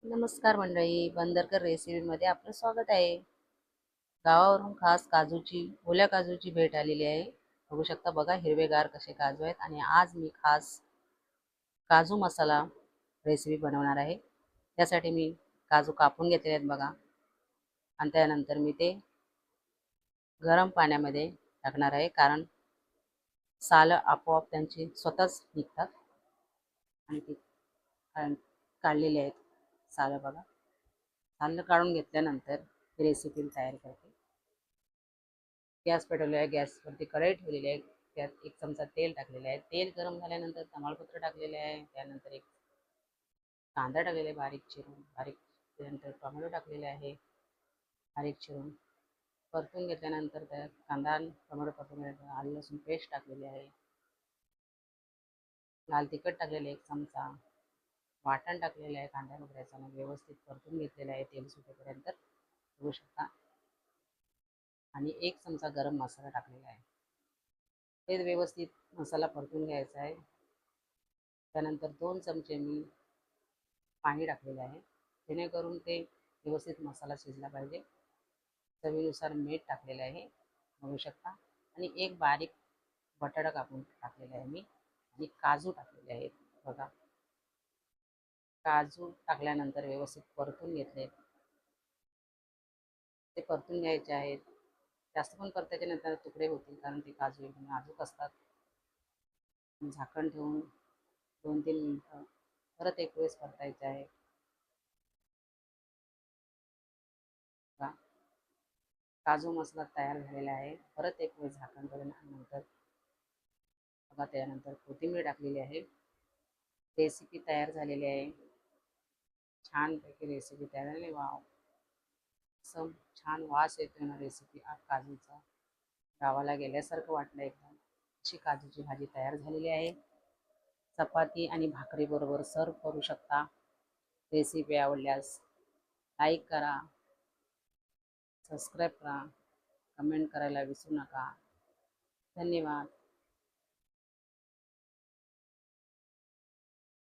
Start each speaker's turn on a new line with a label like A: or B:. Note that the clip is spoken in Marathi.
A: नमस्कार मंडळी, बंदरकर रेसिपीमध्ये आपलं स्वागत आहे. गावावरून खास ओल्या काजूची भेट आलेली आहे. बघू शकता बघा, हिरवेगार कसे काजू आहेत. आणि आज मी खास काजू मसाला रेसिपी बनवणार आहे. त्यासाठी मी काजू कापून घेतले आहेत बघा, आणि त्यानंतर मी ते गरम पाण्यामध्ये टाकणार आहे, कारण सालं आपोआप त्यांची स्वतःच निघतात. आणि ती काढलेली आहेत सालं बघा. सालं काढून घेतल्यानंतर ही रेसिपी तयार करते. गॅस पेटवलेला आहे, गॅसवरती कढई ठेवलेली आहे. त्यात 1 चमचा तेल टाकलेलं आहे. तेल गरम झाल्यानंतर तमालपत्र टाकलेले आहे. त्यानंतर एक कांदा टाकलेला आहे बारीक. त्यानंतर टोमॅटो टाकलेले आहे बारीक चिरून. परतून घेतल्यानंतर त्यात कांदा आणि टोमॅटो परतून घेतल्यानंतर आलं लसूण पेस्ट टाकलेली आहे. लाल तिखट टाकलेलं आहे 1 चमचा. वाटण टाकलेलं आहे कांदा खोबऱ्याचं आणि व्यवस्थित परतून घेतलेलं आहे तेल सुटेपर्यंत, बघू शकता. आणि 1 चमचा गरम मसाला टाकलेला आहे. ते व्यवस्थित मसाला परतून घ्यायचा आहे. त्यानंतर 2 चमचे मी पाणी टाकलेलं आहे, जेणेकरून ते व्यवस्थित मसाला शिजला पाहिजे. चवीनुसार मीठ टाकलेलं आहे, बघू शकता. आणि एक बारीक बटाटा कापून टाकलेला आहे मी. आणि काजू टाकलेले आहेत बघा. काजू टाकल्यानंतर व्यवस्थित परतून घेतले. ते परतून घ्यायचे आहेत. जास्त पण परतायचे नंतर तुकडे होतील, कारण ते काजू एकदम नाजूक असतात. झाकण ठेवून 2-3 मिनिटं परत एक वेळेस परतायचे आहे बघा. काजू मसाला तयार झालेला आहे. परत एक वेळेस झाकण ठेवल्यानंतर बघा, त्यानंतर कोथिंबीर टाकलेली आहे. रेसिपी तयार झालेली आहे. छानपैकी रेसिपी तयार झालेली. वाव, असं छान वास येतोय ना रेसिपी काजूचा. गावाला गेल्यासारखं वाटलं एकदम. अशी काजूची भाजी तयार झालेली आहे. चपाती आणि भाकरीबरोबर सर्व करू शकता. रेसिपी आवडल्यास लाईक करा, सबस्क्राईब करा, कमेंट करायला विसरू नका. धन्यवाद.